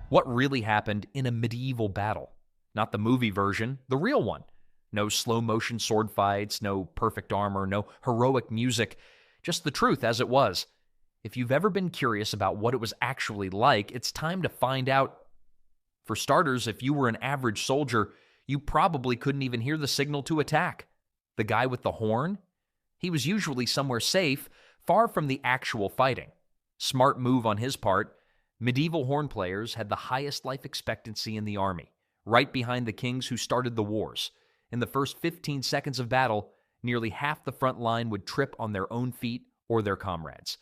What really happened in a medieval battle? Not the movie version, the real one. No slow motion sword fights, no perfect armor, no heroic music, just the truth as it was. If you've ever been curious about what it was actually like, it's time to find out. For starters, if you were an average soldier, you probably couldn't even hear the signal to attack. The guy with the horn? He was usually somewhere safe, far from the actual fighting. Smart move on his part. Medieval horn players had the highest life expectancy in the army, right behind the kings who started the wars. In the first 15 seconds of battle, nearly half the front line would trip on their own feet or their comrades.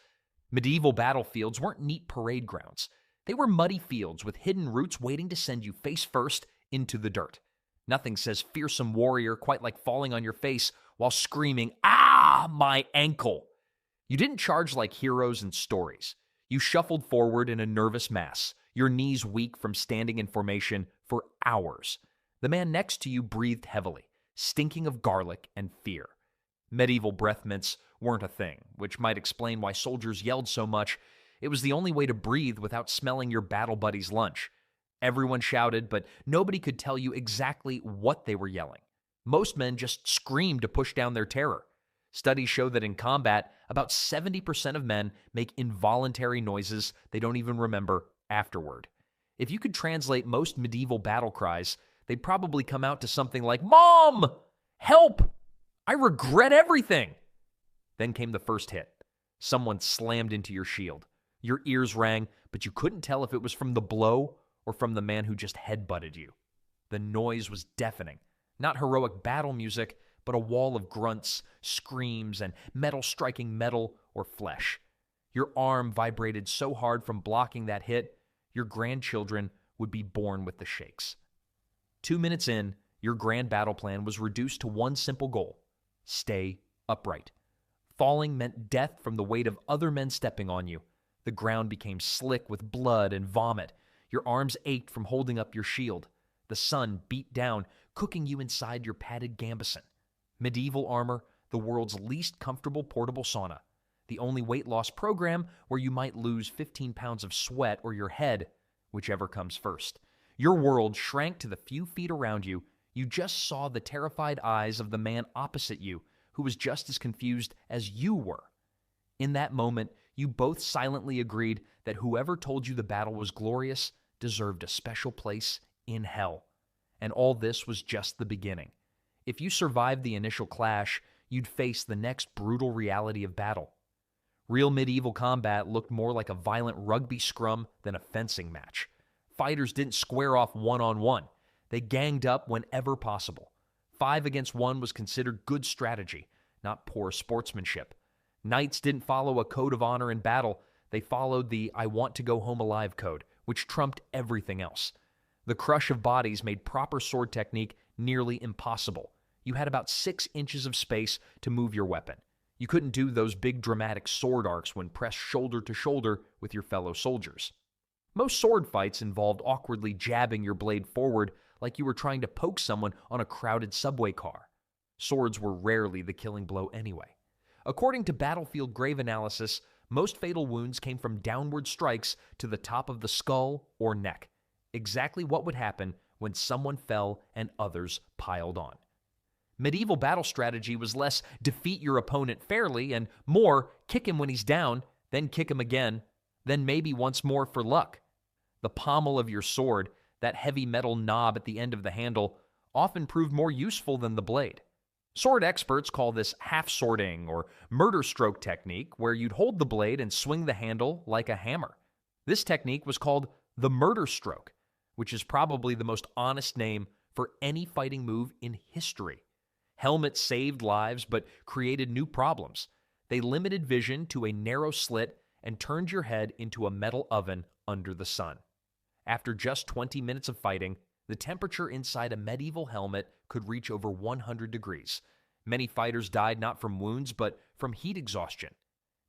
Medieval battlefields weren't neat parade grounds. They were muddy fields with hidden routes waiting to send you face first into the dirt. Nothing says fearsome warrior quite like falling on your face while screaming, "Ah, my ankle!" You didn't charge like heroes in stories. You shuffled forward in a nervous mass, your knees weak from standing in formation for hours. The man next to you breathed heavily, stinking of garlic and fear. Medieval breath mints weren't a thing, which might explain why soldiers yelled so much. It was the only way to breathe without smelling your battle buddy's lunch. Everyone shouted, but nobody could tell you exactly what they were yelling. Most men just screamed to push down their terror. Studies show that in combat, about 70% of men make involuntary noises they don't even remember afterward. If you could translate most medieval battle cries, they'd probably come out to something like, "Mom! Help! I regret everything!" Then came the first hit. Someone slammed into your shield. Your ears rang, but you couldn't tell if it was from the blow or from the man who just headbutted you. The noise was deafening. Not heroic battle music, but a wall of grunts, screams, and metal striking metal or flesh. Your arm vibrated so hard from blocking that hit, your grandchildren would be born with the shakes. 2 minutes in, your grand battle plan was reduced to one simple goal: stay upright. Falling meant death from the weight of other men stepping on you. The ground became slick with blood and vomit. Your arms ached from holding up your shield. The sun beat down, cooking you inside your padded gambeson. Medieval armor, the world's least comfortable portable sauna. The only weight loss program where you might lose 15 pounds of sweat or your head, whichever comes first. Your world shrank to the few feet around you. You just saw the terrified eyes of the man opposite you, who was just as confused as you were. In that moment, you both silently agreed that whoever told you the battle was glorious deserved a special place in hell. And all this was just the beginning. If you survived the initial clash, you'd face the next brutal reality of battle. Real medieval combat looked more like a violent rugby scrum than a fencing match. Fighters didn't square off one-on-one. They ganged up whenever possible. 5 against 1 was considered good strategy, not poor sportsmanship. Knights didn't follow a code of honor in battle. They followed the "I want to go home alive" code, which trumped everything else. The crush of bodies made proper sword technique nearly impossible. You had about 6 inches of space to move your weapon. You couldn't do those big dramatic sword arcs when pressed shoulder to shoulder with your fellow soldiers. Most sword fights involved awkwardly jabbing your blade forward like you were trying to poke someone on a crowded subway car. Swords were rarely the killing blow anyway. According to Battlefield Grave Analysis, most fatal wounds came from downward strikes to the top of the skull or neck. Exactly what would happen when someone fell and others piled on. Medieval battle strategy was less defeat your opponent fairly and more kick him when he's down, then kick him again, then maybe once more for luck. The pommel of your sword, that heavy metal knob at the end of the handle, often proved more useful than the blade. Sword experts call this half-swording or murder stroke technique, where you'd hold the blade and swing the handle like a hammer. This technique was called the murder stroke, which is probably the most honest name for any fighting move in history. Helmets saved lives but created new problems. They limited vision to a narrow slit and turned your head into a metal oven under the sun. After just 20 minutes of fighting, the temperature inside a medieval helmet could reach over 100 degrees. Many fighters died not from wounds, but from heat exhaustion.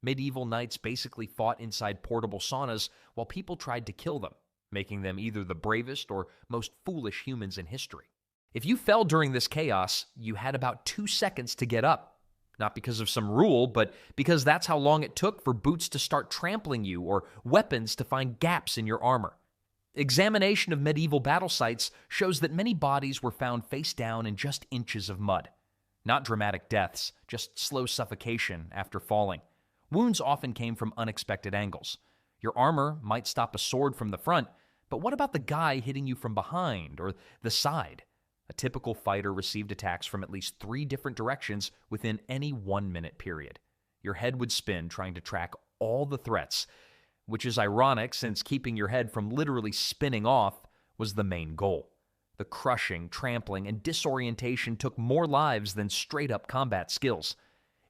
Medieval knights basically fought inside portable saunas while people tried to kill them, making them either the bravest or most foolish humans in history. If you fell during this chaos, you had about 2 seconds to get up. Not because of some rule, but because that's how long it took for boots to start trampling you or weapons to find gaps in your armor. Examination of medieval battle sites shows that many bodies were found face down in just inches of mud. Not dramatic deaths, just slow suffocation after falling. Wounds often came from unexpected angles. Your armor might stop a sword from the front, but what about the guy hitting you from behind or the side? A typical fighter received attacks from at least 3 different directions within any 1-minute period. Your head would spin trying to track all the threats, which is ironic since keeping your head from literally spinning off was the main goal. The crushing, trampling, and disorientation took more lives than straight-up combat skills.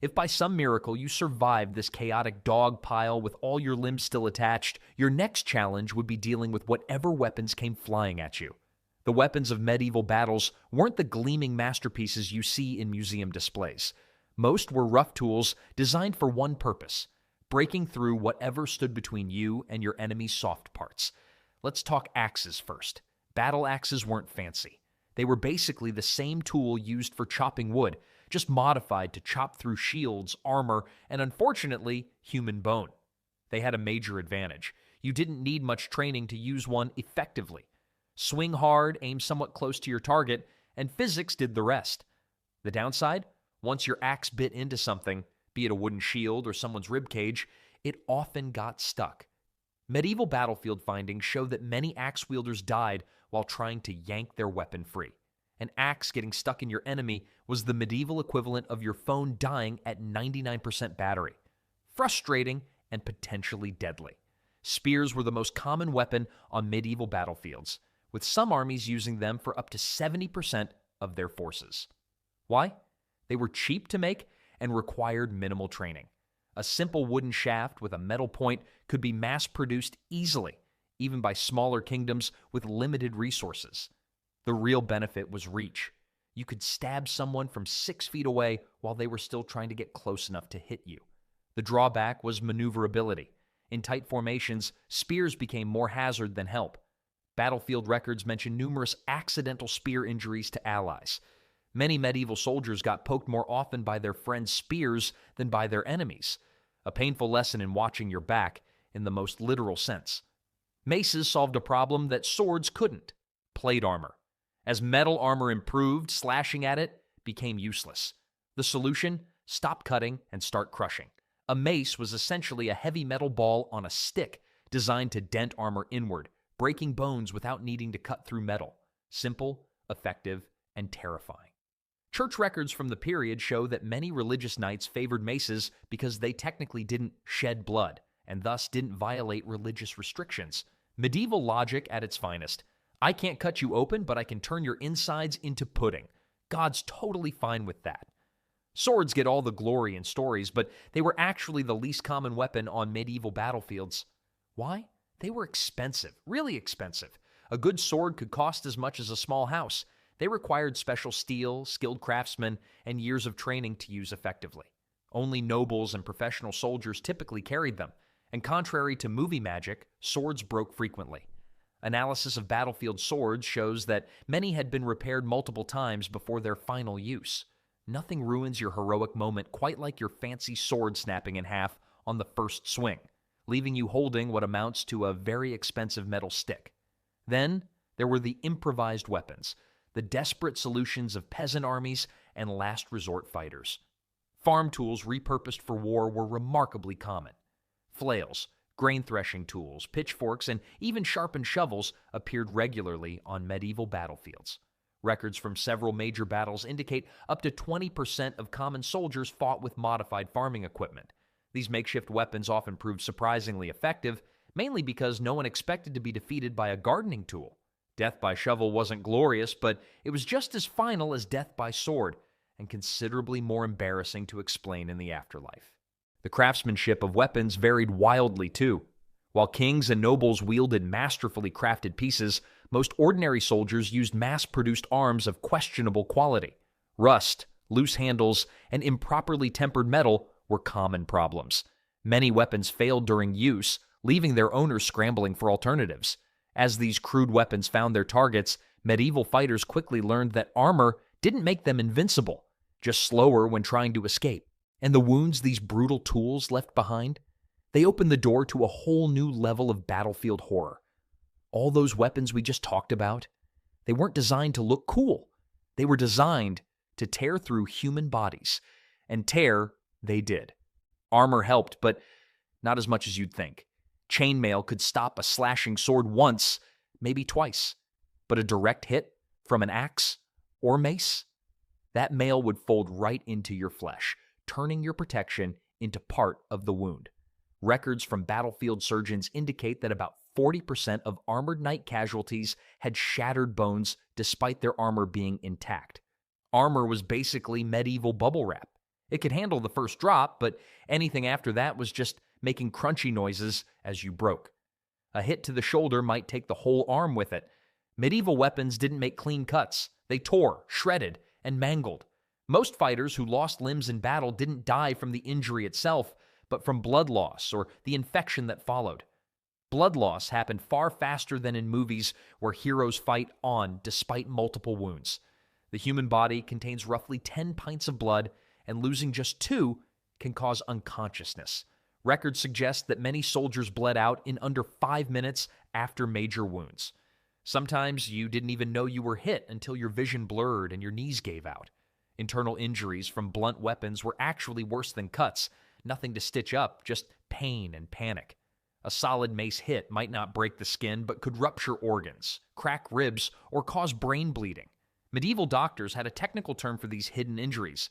If by some miracle you survived this chaotic dog pile with all your limbs still attached, your next challenge would be dealing with whatever weapons came flying at you. The weapons of medieval battles weren't the gleaming masterpieces you see in museum displays. Most were rough tools designed for one purpose: breaking through whatever stood between you and your enemy's soft parts. Let's talk axes first. Battle axes weren't fancy. They were basically the same tool used for chopping wood, just modified to chop through shields, armor, and unfortunately, human bone. They had a major advantage. You didn't need much training to use one effectively. Swing hard, aim somewhat close to your target, and physics did the rest. The downside? Once your axe bit into something, be it a wooden shield or someone's ribcage, it often got stuck. Medieval battlefield findings show that many axe wielders died while trying to yank their weapon free. An axe getting stuck in your enemy was the medieval equivalent of your phone dying at 99% battery. Frustrating and potentially deadly. Spears were the most common weapon on medieval battlefields, with some armies using them for up to 70% of their forces. Why? They were cheap to make and required minimal training. A simple wooden shaft with a metal point could be mass-produced easily, even by smaller kingdoms with limited resources. The real benefit was reach. You could stab someone from 6 feet away while they were still trying to get close enough to hit you. The drawback was maneuverability. In tight formations, spears became more hazard than help. Battlefield records mention numerous accidental spear injuries to allies. Many medieval soldiers got poked more often by their friends' spears than by their enemies. A painful lesson in watching your back, in the most literal sense. Maces solved a problem that swords couldn't: plate armor. As metal armor improved, slashing at it became useless. The solution? Stop cutting and start crushing. A mace was essentially a heavy metal ball on a stick designed to dent armor inward, breaking bones without needing to cut through metal. Simple, effective, and terrifying. Church records from the period show that many religious knights favored maces because they technically didn't shed blood, and thus didn't violate religious restrictions. Medieval logic at its finest. I can't cut you open, but I can turn your insides into pudding. God's totally fine with that. Swords get all the glory in stories, but they were actually the least common weapon on medieval battlefields. Why? They were expensive, really expensive. A good sword could cost as much as a small house. They required special steel, skilled craftsmen, and years of training to use effectively. Only nobles and professional soldiers typically carried them, and contrary to movie magic, swords broke frequently. Analysis of battlefield swords shows that many had been repaired multiple times before their final use. Nothing ruins your heroic moment quite like your fancy sword snapping in half on the first swing, leaving you holding what amounts to a very expensive metal stick. Then, there were the improvised weapons, the desperate solutions of peasant armies and last resort fighters. Farm tools repurposed for war were remarkably common. Flails, grain threshing tools, pitchforks, and even sharpened shovels appeared regularly on medieval battlefields. Records from several major battles indicate up to 20% of common soldiers fought with modified farming equipment. These makeshift weapons often proved surprisingly effective, mainly because no one expected to be defeated by a gardening tool. Death by shovel wasn't glorious, but it was just as final as death by sword, and considerably more embarrassing to explain in the afterlife. The craftsmanship of weapons varied wildly too. While kings and nobles wielded masterfully crafted pieces, most ordinary soldiers used mass-produced arms of questionable quality. Rust, loose handles, and improperly tempered metal were common problems. Many weapons failed during use, leaving their owners scrambling for alternatives. As these crude weapons found their targets, medieval fighters quickly learned that armor didn't make them invincible, just slower when trying to escape. And the wounds these brutal tools left behind? They opened the door to a whole new level of battlefield horror. All those weapons we just talked about, they weren't designed to look cool. They were designed to tear through human bodies. And tear, they did. Armor helped, but not as much as you'd think. Chainmail could stop a slashing sword once, maybe twice. But a direct hit from an axe or mace? That mail would fold right into your flesh, turning your protection into part of the wound. Records from battlefield surgeons indicate that about 40% of armored knight casualties had shattered bones despite their armor being intact. Armor was basically medieval bubble wrap. It could handle the first drop, but anything after that was just making crunchy noises as you broke. A hit to the shoulder might take the whole arm with it. Medieval weapons didn't make clean cuts. They tore, shredded, and mangled. Most fighters who lost limbs in battle didn't die from the injury itself, but from blood loss or the infection that followed. Blood loss happened far faster than in movies where heroes fight on despite multiple wounds. The human body contains roughly 10 pints of blood, and losing just 2 can cause unconsciousness. Records suggest that many soldiers bled out in under 5 minutes after major wounds. Sometimes you didn't even know you were hit until your vision blurred and your knees gave out. Internal injuries from blunt weapons were actually worse than cuts. Nothing to stitch up, just pain and panic. A solid mace hit might not break the skin, but could rupture organs, crack ribs, or cause brain bleeding. Medieval doctors had a technical term for these hidden injuries: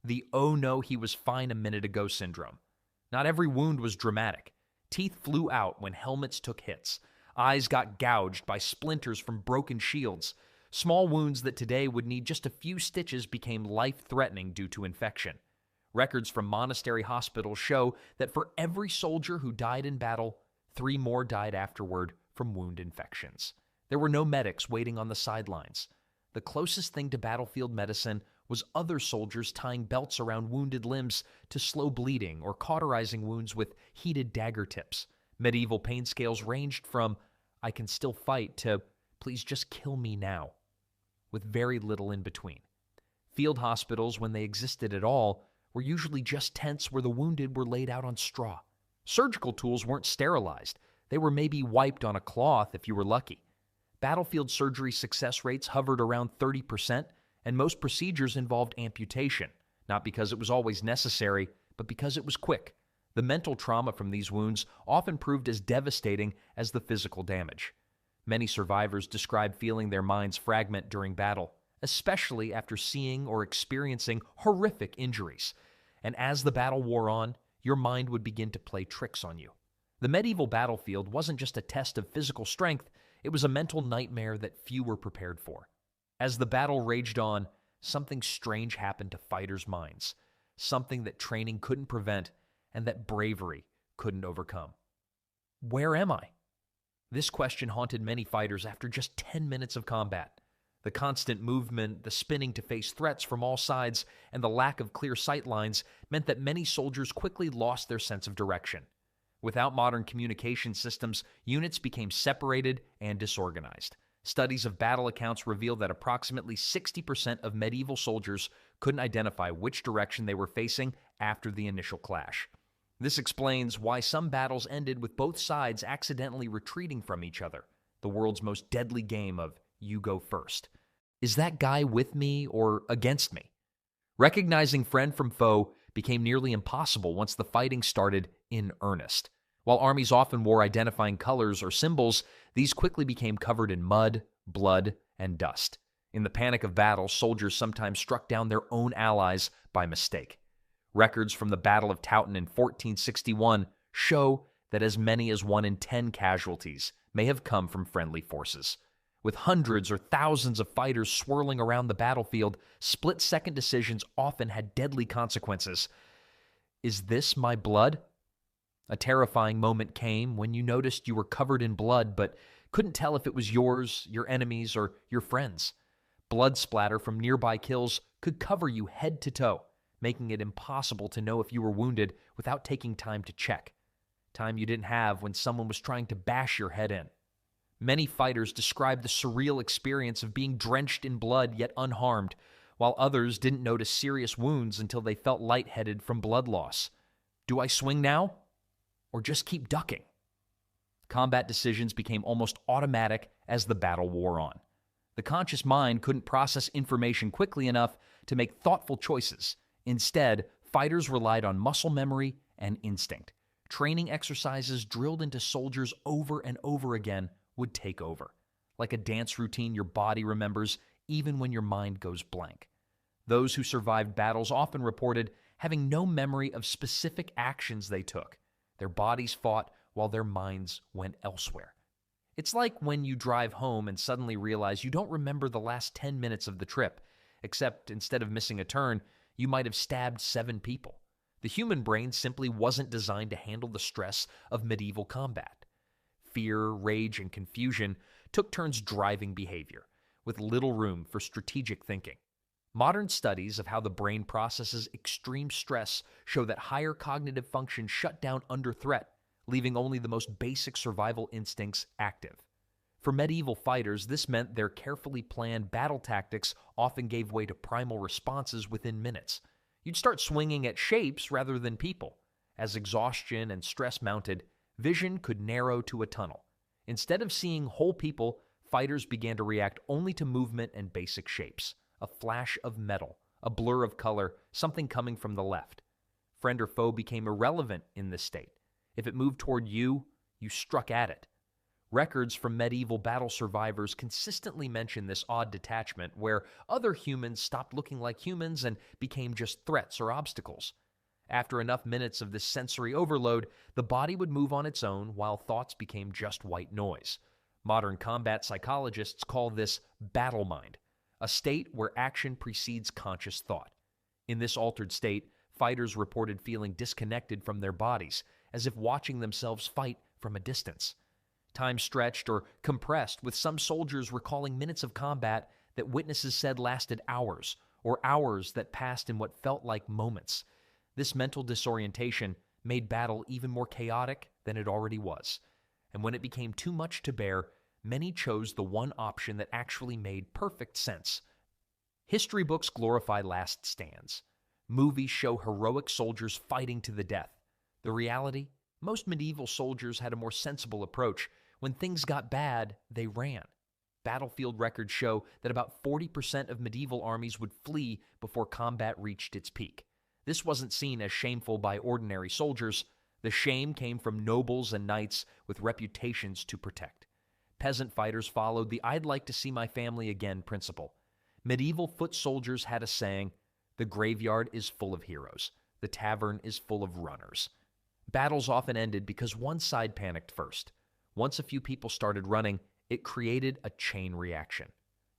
the "oh no, he was fine a minute ago" syndrome. Not every wound was dramatic. Teeth flew out when helmets took hits. Eyes got gouged by splinters from broken shields. Small wounds that today would need just a few stitches became life-threatening due to infection. Records from monastery hospitals show that for every soldier who died in battle, 3 more died afterward from wound infections. There were no medics waiting on the sidelines. The closest thing to battlefield medicine was other soldiers tying belts around wounded limbs to slow bleeding or cauterizing wounds with heated dagger tips. Medieval pain scales ranged from "I can still fight" to "please just kill me now," with very little in between. Field hospitals, when they existed at all, were usually just tents where the wounded were laid out on straw. Surgical tools weren't sterilized. They were maybe wiped on a cloth if you were lucky. Battlefield surgery success rates hovered around 30%, and most procedures involved amputation, not because it was always necessary, but because it was quick. The mental trauma from these wounds often proved as devastating as the physical damage. Many survivors describe feeling their minds fragment during battle, especially after seeing or experiencing horrific injuries. And as the battle wore on, your mind would begin to play tricks on you. The medieval battlefield wasn't just a test of physical strength, it was a mental nightmare that few were prepared for. As the battle raged on, something strange happened to fighters' minds, something that training couldn't prevent and that bravery couldn't overcome. Where am I? This question haunted many fighters after just 10 minutes of combat. The constant movement, the spinning to face threats from all sides, and the lack of clear sight lines meant that many soldiers quickly lost their sense of direction. Without modern communication systems, units became separated and disorganized. Studies of battle accounts reveal that approximately 60% of medieval soldiers couldn't identify which direction they were facing after the initial clash. This explains why some battles ended with both sides accidentally retreating from each other, the world's most deadly game of "you go first." Is that guy with me or against me? Recognizing friend from foe became nearly impossible once the fighting started in earnest. While armies often wore identifying colors or symbols, these quickly became covered in mud, blood, and dust. In the panic of battle, soldiers sometimes struck down their own allies by mistake. Records from the Battle of Towton in 1461 show that as many as 1 in 10 casualties may have come from friendly forces. With hundreds or thousands of fighters swirling around the battlefield, split-second decisions often had deadly consequences. Is this my blood? A terrifying moment came when you noticed you were covered in blood but couldn't tell if it was yours, your enemies, or your friends. Blood splatter from nearby kills could cover you head to toe, making it impossible to know if you were wounded without taking time to check. Time you didn't have when someone was trying to bash your head in. Many fighters described the surreal experience of being drenched in blood yet unharmed, while others didn't notice serious wounds until they felt lightheaded from blood loss. Do I swing now? Or just keep ducking? Combat decisions became almost automatic as the battle wore on. The conscious mind couldn't process information quickly enough to make thoughtful choices. Instead, fighters relied on muscle memory and instinct. Training exercises drilled into soldiers over and over again would take over. Like a dance routine your body remembers even when your mind goes blank. Those who survived battles often reported having no memory of specific actions they took. Their bodies fought while their minds went elsewhere. It's like when you drive home and suddenly realize you don't remember the last 10 minutes of the trip, except instead of missing a turn, you might have stabbed 7 people. The human brain simply wasn't designed to handle the stress of medieval combat. Fear, rage, and confusion took turns driving behavior, with little room for strategic thinking. Modern studies of how the brain processes extreme stress show that higher cognitive function shut down under threat, leaving only the most basic survival instincts active. For medieval fighters, this meant their carefully planned battle tactics often gave way to primal responses within minutes. You'd start swinging at shapes rather than people. As exhaustion and stress mounted, vision could narrow to a tunnel. Instead of seeing whole people, fighters began to react only to movement and basic shapes. A flash of metal, a blur of color, something coming from the left. Friend or foe became irrelevant in this state. If it moved toward you, you struck at it. Records from medieval battle survivors consistently mention this odd detachment where other humans stopped looking like humans and became just threats or obstacles. After enough minutes of this sensory overload, the body would move on its own while thoughts became just white noise. Modern combat psychologists call this battle mind, a state where action precedes conscious thought. In this altered state, fighters reported feeling disconnected from their bodies, as if watching themselves fight from a distance. Time stretched or compressed, with some soldiers recalling minutes of combat that witnesses said lasted hours, or hours that passed in what felt like moments. This mental disorientation made battle even more chaotic than it already was. And when it became too much to bear, many chose the one option that actually made perfect sense. History books glorify last stands. Movies show heroic soldiers fighting to the death. The reality? Most medieval soldiers had a more sensible approach. When things got bad, they ran. Battlefield records show that about 40% of medieval armies would flee before combat reached its peak. This wasn't seen as shameful by ordinary soldiers. The shame came from nobles and knights with reputations to protect. Peasant fighters followed the "I'd like to see my family again" principle. Medieval foot soldiers had a saying, "The graveyard is full of heroes. The tavern is full of runners." Battles often ended because one side panicked first. Once a few people started running, it created a chain reaction.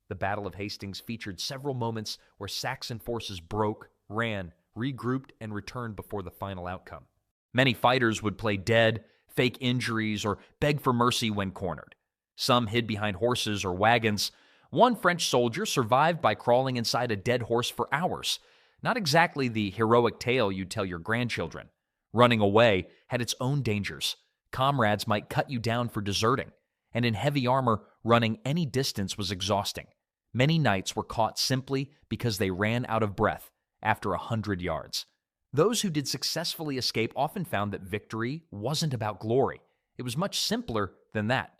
The Battle of Hastings featured several moments where Saxon forces broke, ran, regrouped, and returned before the final outcome. Many fighters would play dead, fake injuries, or beg for mercy when cornered. Some hid behind horses or wagons. One French soldier survived by crawling inside a dead horse for hours. Not exactly the heroic tale you'd tell your grandchildren. Running away had its own dangers. Comrades might cut you down for deserting, and in heavy armor, running any distance was exhausting. Many knights were caught simply because they ran out of breath after 100 yards. Those who did successfully escape often found that victory wasn't about glory. It was much simpler than that.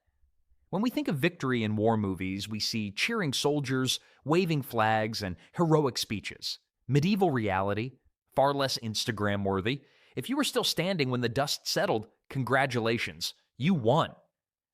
When we think of victory in war movies, we see cheering soldiers, waving flags, and heroic speeches. Medieval reality, far less Instagram-worthy. If you were still standing when the dust settled, congratulations, you won.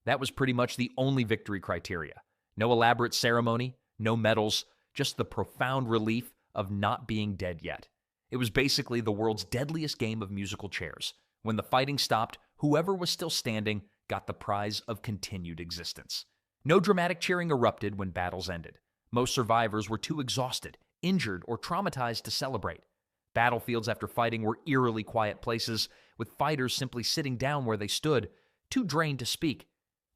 That was pretty much the only victory criteria. No elaborate ceremony, no medals, just the profound relief of not being dead yet. It was basically the world's deadliest game of musical chairs. When the fighting stopped, whoever was still standing got the prize of continued existence. No dramatic cheering erupted when battles ended. Most survivors were too exhausted, injured, or traumatized to celebrate. Battlefields after fighting were eerily quiet places, with fighters simply sitting down where they stood, too drained to speak.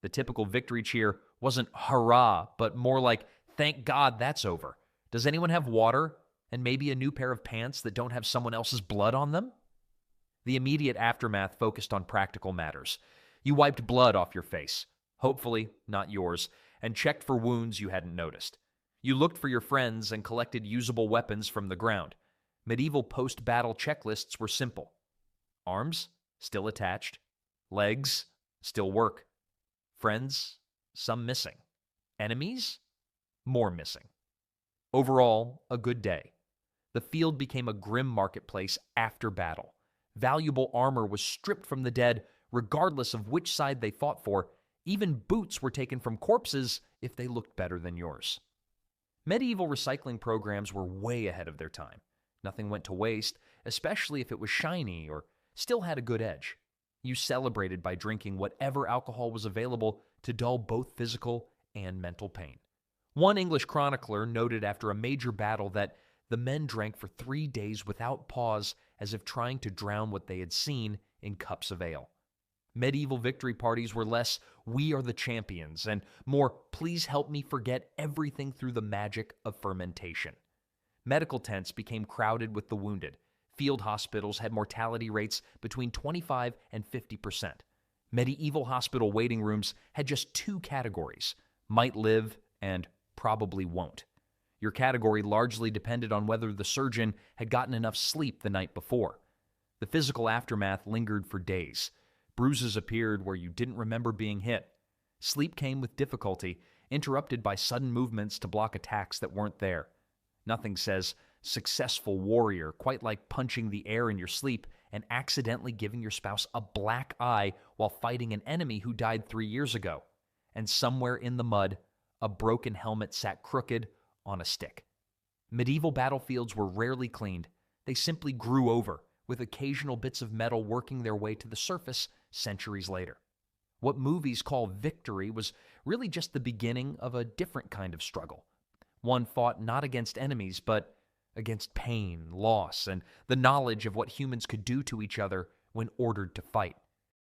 The typical victory cheer wasn't hurrah, but more like, thank God that's over. Does anyone have water and maybe a new pair of pants that don't have someone else's blood on them? The immediate aftermath focused on practical matters. You wiped blood off your face, hopefully not yours, and checked for wounds you hadn't noticed. You looked for your friends and collected usable weapons from the ground. Medieval post-battle checklists were simple. Arms, still attached. Legs, still work. Friends, some missing. Enemies, more missing. Overall, a good day. The field became a grim marketplace after battle. Valuable armor was stripped from the dead, regardless of which side they fought for. Even boots were taken from corpses if they looked better than yours. Medieval recycling programs were way ahead of their time. Nothing went to waste, especially if it was shiny or still had a good edge. You celebrated by drinking whatever alcohol was available to dull both physical and mental pain. One English chronicler noted after a major battle that the men drank for 3 days without pause, as if trying to drown what they had seen in cups of ale. Medieval victory parties were less, "we are the champions," and more, "please help me forget everything through the magic of fermentation." Medical tents became crowded with the wounded. Field hospitals had mortality rates between 25 and 50%. Medieval hospital waiting rooms had just 2 categories: might live and probably won't. Your category largely depended on whether the surgeon had gotten enough sleep the night before. The physical aftermath lingered for days. Bruises appeared where you didn't remember being hit. Sleep came with difficulty, interrupted by sudden movements to block attacks that weren't there. Nothing says successful warrior quite like punching the air in your sleep and accidentally giving your spouse a black eye while fighting an enemy who died 3 years ago. And somewhere in the mud, a broken helmet sat crooked on a stick. Medieval battlefields were rarely cleaned. They simply grew over, with occasional bits of metal working their way to the surface centuries later. What movies call victory was really just the beginning of a different kind of struggle. One fought not against enemies, but against pain, loss, and the knowledge of what humans could do to each other when ordered to fight.